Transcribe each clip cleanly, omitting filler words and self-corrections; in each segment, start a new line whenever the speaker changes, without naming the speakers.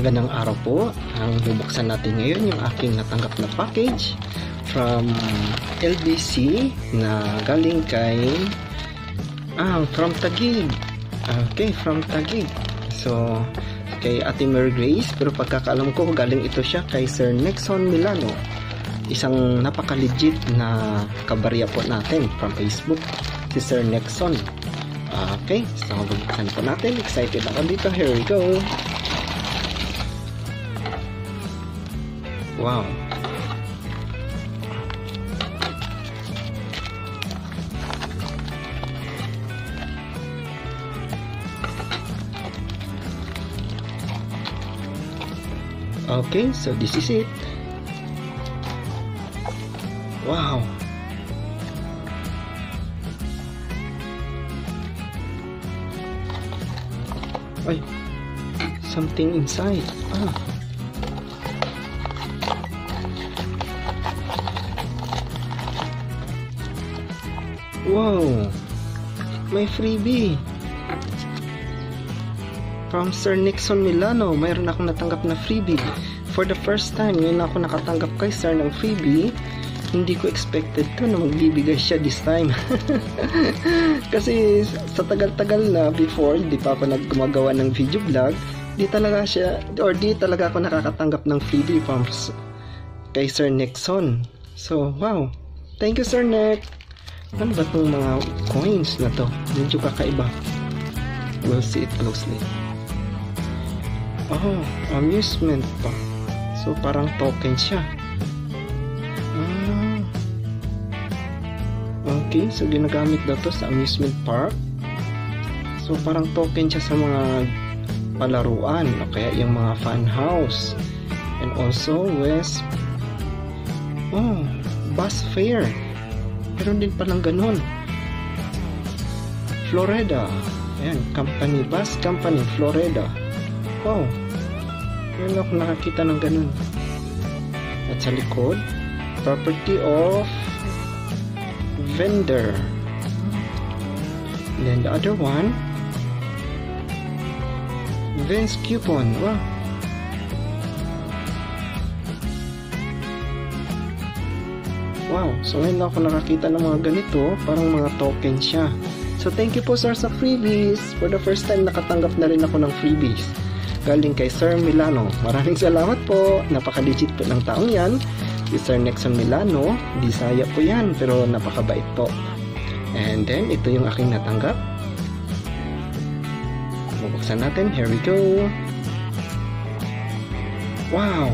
Magandang araw po. Ang bubuksan natin ngayon yung aking natanggap na package from LBC na galing kay from Taguig. Okay, from Taguig. So, kay Ate Mary Grace, pero pagkakaalam ko galing ito siya kay Sir Nexon Milano. Isang napaka-legit na kabarya po natin from Facebook, si Sir Nexon. Okay, so bubuksan po natin. Excited ako dito. Here we go. Wow. Okay, so this is it. Wow. Ay, something inside. Wow, may freebie from Sir Nexon Milano. Mayroon akong natanggap na freebie for the first time. Ngayon ako nakatanggap kay Sir ng freebie. Hindi ko expected to na magbibigay siya this time. Kasi sa tagal-tagal na before, di pa ako nagmagawa ng video vlog, di talaga ako nakakatanggap ng freebie from kay Sir Nexon. So wow, thank you Sir Nex. Ano ba itong mga coins na to? Medyo kakaiba. We'll see it closely. Oh, amusement pa. So parang token siya. Okay, so ginagamit na to sa amusement park. So parang token siya sa mga palaruan o kaya yung mga fun house. And also bus fare. Meron din palang ganun. Florida. Ayan, company, bus company, Florida. Wow. Meron ako nakakita ng ganun. At sa likod, property of vendor. And then the other one, Vince coupon. Wow. Wow, so ngayon ako nakakita ng mga ganito, parang mga token siya. So thank you po sir sa freebies. For the first time nakatanggap na rin ako ng freebies galing kay Sir Milano. Maraming salamat po. Napaka-legit po ng taong yan. Si Sir Nexon Milano, Bisaya po yan, pero napakabait po. And then ito yung aking natanggap. Bubuksan natin. Here we go. Wow.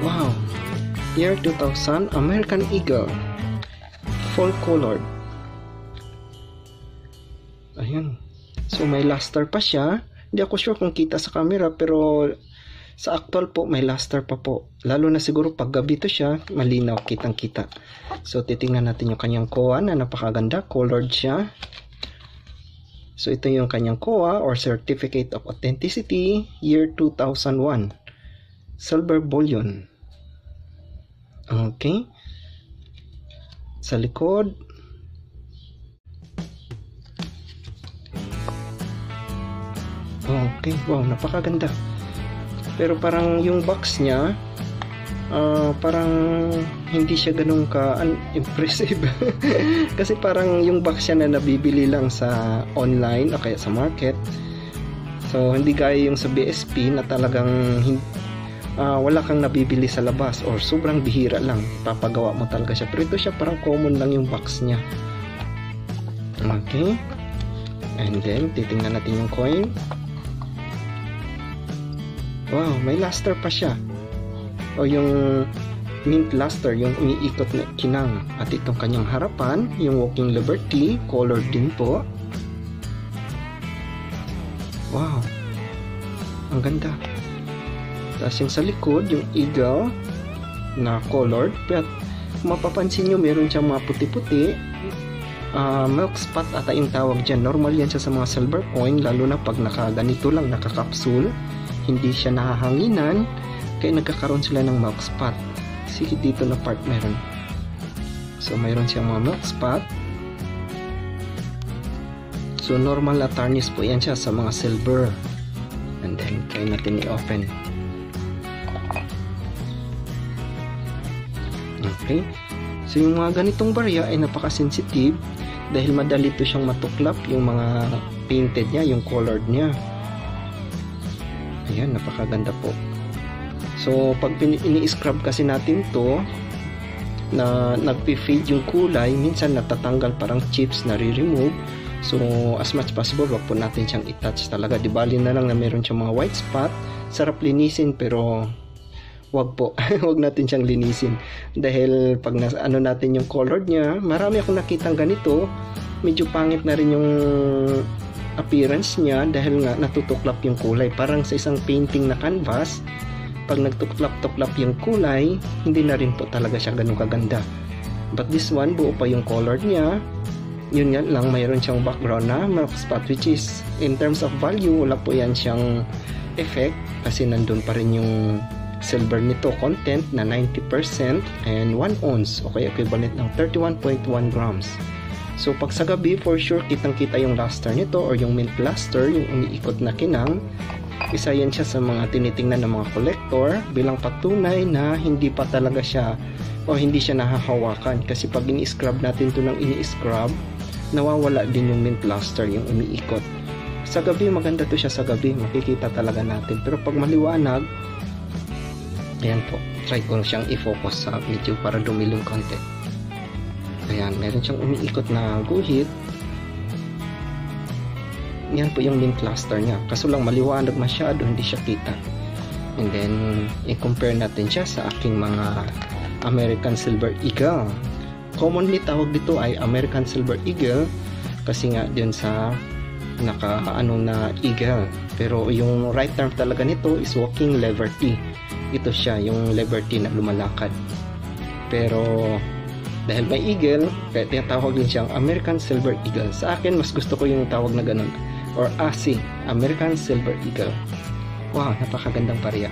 Wow, year 2000 American Eagle, full colored. Ayan. So may luster pa siya. Hindi ako sure kung kita sa camera, pero sa actual po may luster pa po. Lalo na siguro pag gabi to siya, malinaw, kitang kita. So titingnan natin yung kanyang koa na napakaganda, colored siya. So ito yung kanyang koa or Certificate of Authenticity, year 2001, silver bullion. Okay. Sa likod, okay, wow, napakaganda. Pero parang yung box niya, parang hindi siya ganun ka-impressive. Kasi parang yung box niya na nabibili lang sa online o kaya sa market. So hindi gaya yung sa BSP na talagang wala kang nabibili sa labas or sobrang bihira lang, papagawa mo talaga siya. Pero ito siya parang common lang yung box niya. Okay, and then titingnan natin yung coin. Wow, may luster pa siya, o yung mint luster, yung umiikot na kinang. At itong kanyang harapan, yung Walking Liberty, colored din po. Wow, ang ganda. Tapos yung sa likod, yung eagle na colored. Pero kung mapapansin nyo, meron siyang mga puti-puti. Milk spot ata yung tawag dyan. Normal yan siya sa mga silver coin, lalo na pag nakaganito lang, nakakapsul. Hindi siya nahahanginan, kaya nagkakaroon sila ng milk spot. Sige, dito na part meron. So mayroon siyang mga milk spot. So So normal na tarnish po yan siya sa mga silver. And then try natin i-open. Okay. So yung mga ganitong barya ay napaka-sensitive dahil madali to siyang matuklap yung mga painted niya, yung colored niya. Ayan, napakaganda po. So pag ini-scrub kasi natin to na nagpi-fade yung kulay, minsan natatanggal, parang chips na re-remove. So as much possible wag po natin siyang i-touch talaga. Di bali na lang na meron siyang mga white spot, sarap linisin pero wag po. Wag natin siyang linisin dahil pag ano natin yung colored niya, marami akong nakitang ganito, medyo pangit na rin yung appearance niya dahil nga natutuklap yung kulay. Parang sa isang painting na canvas, pag nagtuklap-tuklap yung kulay, hindi na rin po talaga siya ganun kaganda. But this one, buo pa yung color niya. Yun nga lang, mayroon siyang background na mark spot, which is in terms of value, wala po yan siyang effect kasi nandun pa rin yung silver nito content na 90% and 1 ounce, okay, equivalent ng 31.1 grams. So pag sa gabi, for sure kitang-kita yung luster nito or yung mint luster, yung umiikot na kinang. Isa yan siya sa mga tinitingnan ng mga collector bilang patunay na hindi pa talaga siya o hindi siya nahahawakan, kasi pag ini-scrub natin to ng ini-scrub, nawawala din yung mint luster, yung umiikot. Sa gabi, maganda to siya sa gabi, makikita talaga natin. Pero pag maliwanag, ayan po, try ko siyang i-focus sa video para dumilong konti. Ayan, meron siyang umiikot na guhit. Yan po yung mint luster niya. Kaso lang maliwanag masyado, hindi siya kita. And then, i-compare natin siya sa aking mga American Silver Eagle. Commonly tawag dito ay American Silver Eagle kasi nga dyan sa naka-ano na eagle. Pero yung right term talaga nito is Walking Liberty. Ito siya, yung Liberty na lumalakad. Pero dahil may eagle, kaya tinatawag din siyang American Silver Eagle. Sa akin, mas gusto ko yung tawag na ganun, or ASI, American Silver Eagle. Wow, napakagandang parya.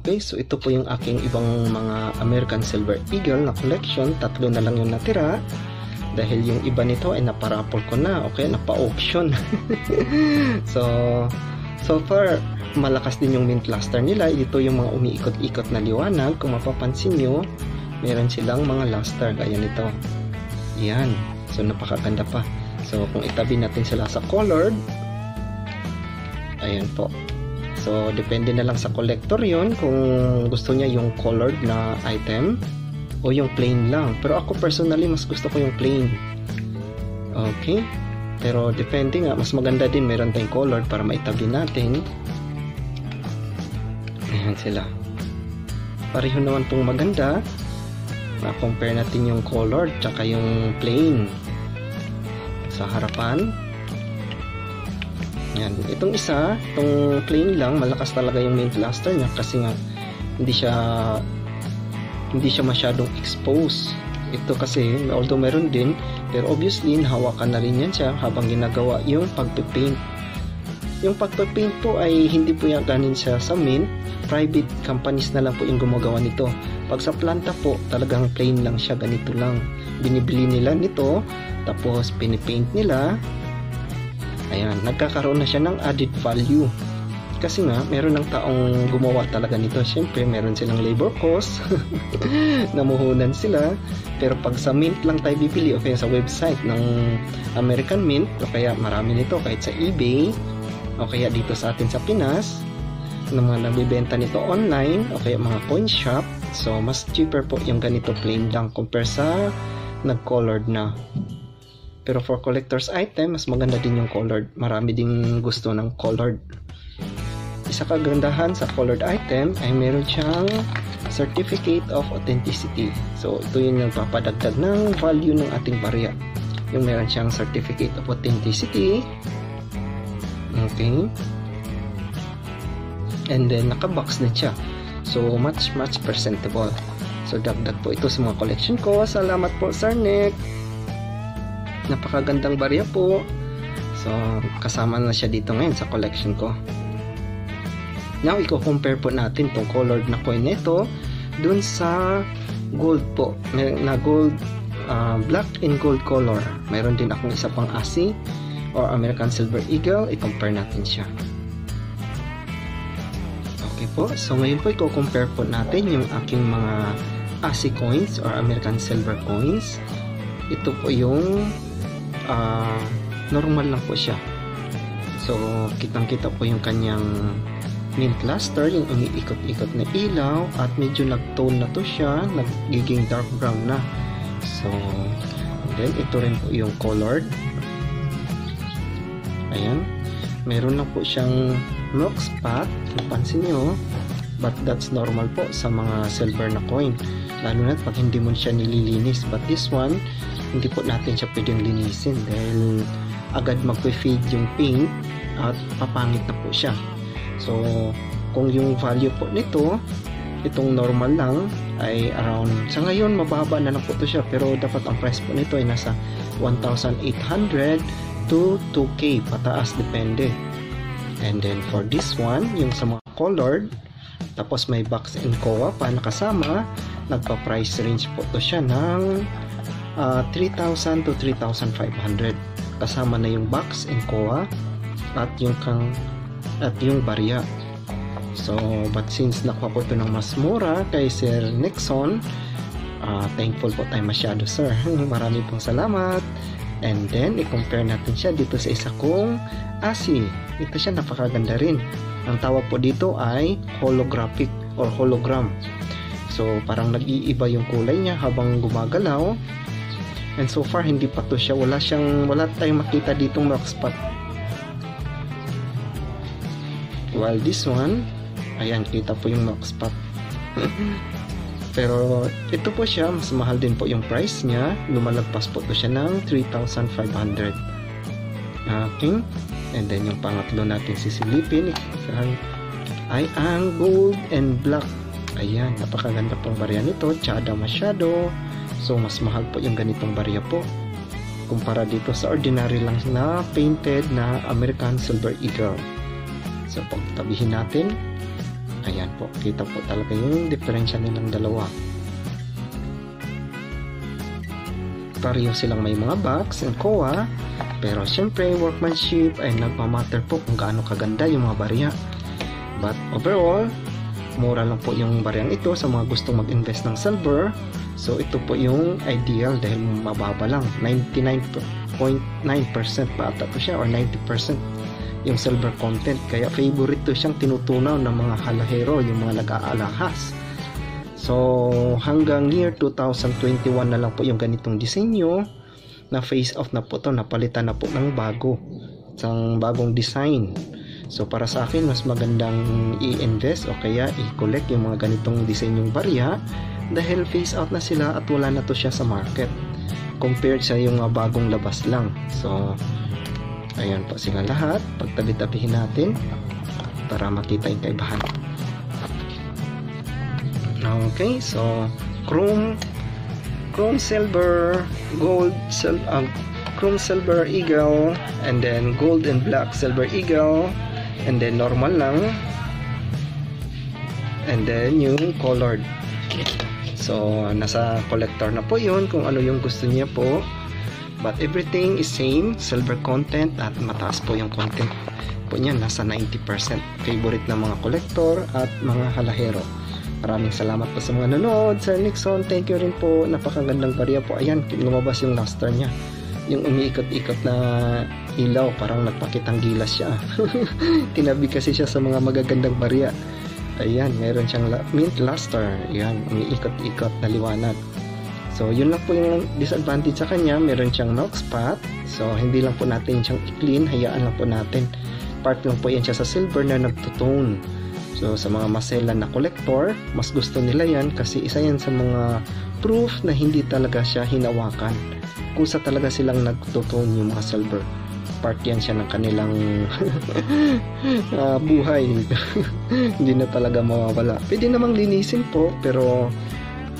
Okay, so ito po yung aking ibang mga American Silver Eagle na collection. 3 na lang yung natira dahil yung iba nito ay naparapol ko na, okay, napa-auction. so far malakas din yung mint luster nila. Ito yung mga umiikot-ikot na liwanag. Kung mapapansin nyo, meron silang mga luster gaya nito. Yan, so napakaganda pa. So kung itabi natin sila sa colored, ayan po. So, depende na lang sa collector yon kung gusto niya yung colored na item o yung plain lang. Pero ako personally, mas gusto ko yung plain. Okay? Pero depende nga, mas maganda din meron tayong colored para maitabi natin. Ayan sila. Pareho naman pong maganda. Ma-compare natin yung colored tsaka yung plain. Sa harapan. Yan. Itong isa, itong plain lang, malakas talaga yung mint luster niya kasi nga hindi siya masyadong exposed. Ito kasi, although meron din, pero obviously nahawakan na rin yan siya habang ginagawa yung pagpipaint. Yung pagpipaint po ay hindi po yan ganin siya sa mint. Private companies na lang po yung gumagawa nito. Pag sa planta po, talagang plain lang siya, ganito lang. Binibili nila nito, tapos pinipaint nila. Ayan, nagkakaroon na siya ng added value. Kasi nga, meron ng taong gumawa talaga nito. Siyempre, meron silang labor cost. Namuhunan sila. Pero pag sa Mint lang tayo bibili, o kaya sa website ng American Mint, o kaya marami nito kahit sa eBay, o kaya dito sa atin sa Pinas, ng mga nagbibenta nito online, o kaya mga coin shop. So, mas cheaper po yung ganito plain lang compare sa nag-colored na. Pero for collector's item, mas maganda din yung colored. Marami ding gusto ng colored. Isa kagandahan sa colored item ay meron siyang certificate of authenticity. So, ito yung nagpapadagdag ng value ng ating barya. Yung meron siyang certificate of authenticity. Okay. And then, nakabox na siya. So, much presentable. So, dagdag po ito sa mga collection ko. Salamat po, Sir Nick. Napakagandang barya po. So, kasama na siya dito ngayon sa collection ko. Now, i-compare po natin itong colored na coin nito dun sa gold po. Na gold, black and gold color. Mayroon din akong isa pang ASI or American Silver Eagle. I-compare natin siya. Okay po. So, ngayon po i-compare po natin yung aking mga ASI coins or American Silver coins. Ito po yung normal lang po siya. So, kitang-kita po yung kanyang mint luster, yung umiikot-ikot na ilaw, at medyo nag-tone na to siya, nagiging dark brown na. So, and then ito rin po yung colored. Ayan. Meron na po siyang milk spot, napansin nyo, but that's normal po sa mga silver na coin. Lalo na pag hindi mo siya nililinis. But this one, hindi po natin siya pwedeng linisin dahil agad magpe-fade yung paint at papangit na po siya. So, kung yung value po nito, itong normal lang, ay around, sa ngayon, mababa na lang po ito siya. Pero dapat ang price po nito ay nasa 1,800 to 2K, pataas, depende. And then, for this one, yung sa mga colored, tapos may box and koa pa nakasama, nagpa-price range po ito siya ng 3,000 to 3,500. Kasama na yung box and koa at yung barya. So, but since nakuha po ito ng mas mura kay Sir Nixon, thankful po tayo masyado, sir. Marami pong salamat. And then, i-compare natin siya dito sa isa kong ASI. Ito siya, napakaganda rin. Ang tawag po dito ay holographic or hologram. So, parang nag-iiba yung kulay niya habang gumagalaw. And so far, hindi pa to siya. Wala tayong makita ditong mark spot. While this one, ayan, kita po yung mark spot. Pero ito po siya, mas mahal din po yung price niya. Lumalagpas po to siya ng 3,500. Okay. And then yung pangatlo natin sisilipin ay ang gold and black. Ayan, napakaganda pong barya nito. Tsada masyado. So, mas mahal po yung ganitong barya po. Kumpara dito sa ordinary lang na painted na American Silver Eagle. So, pagtabihin natin, ayan po, kita po talaga yung diferensya nilang dalawa. Pareho silang may mga box and koa, pero syempre, workmanship ay nagmamatter po kung gaano kaganda yung mga barya. But overall, mura lang po yung baryang ito sa mga gustong mag-invest ng silver. So, ito po yung ideal dahil mababa lang. 99.9% pa ata po siya or 90%. Yung silver content, kaya favorite to siyang tinutunaw ng mga halahero, yung mga nag-aalahas. So, hanggang year 2021 na lang po yung ganitong disenyo na face off na po to, napalitan na po ng bago, isang bagong design. So, para sa akin, mas magandang i-invest o kaya i-collect yung mga ganitong disenyong barya dahil face out na sila at wala na to siya sa market compared sa yung bagong labas lang. So, ayan po sila lahat. Pagtabi-tabihin natin para makita yung kaibahan. Okay, so chrome silver, gold, chrome silver eagle, and then gold and black silver eagle, and then normal lang, and then yung colored. So, nasa collector na po yun kung ano yung gusto niya po. But everything is same, silver content at mataas po yung content. po niyan nasa 90%. Favorite ng mga kolektor at mga halahero. Maraming salamat po sa mga nanood. Sir Nixon, thank you rin po. Napakagandang barya po. Ayan, lumabas yung luster niya. Yung umiikot-ikot na ilaw, parang nagpakitang gilas siya. Tinabi kasi siya sa mga magagandang barya. Ayan, meron siyang mint luster. Ayan, umiikot-ikot na liwanag. So, yun lang po yung disadvantage sa kanya. Meron siyang knock spot. So, hindi lang po natin siyang i-clean. Hayaan lang po natin. Part lang po yan siya sa silver na nagtutone. So, sa mga maselan na collector, mas gusto nila yan kasi isa yan sa mga proof na hindi talaga siya hinawakan. Kusa talaga silang nagtutone yung mga silver. Part yan siya ng kanilang buhay. Hindi na talaga mawawala. Pwede namang linisin po, pero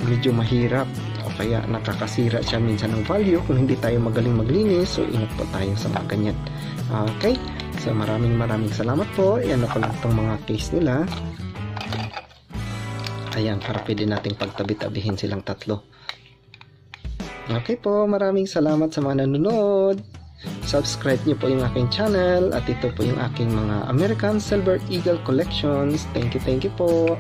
medyo mahirap. O kaya nakakasira siya minsan ng value kung hindi tayo magaling maglinis. So, ingat po tayo sa mga ganyan. Okay? So, maraming salamat po. Yan na po lang itong mga case nila. Ayan, para pwede nating pagtabi-tabihin silang tatlo. Okay po, maraming salamat sa mga nanonood. Subscribe niyo po yung aking channel at ito po yung aking mga American Silver Eagle collections. Thank you po.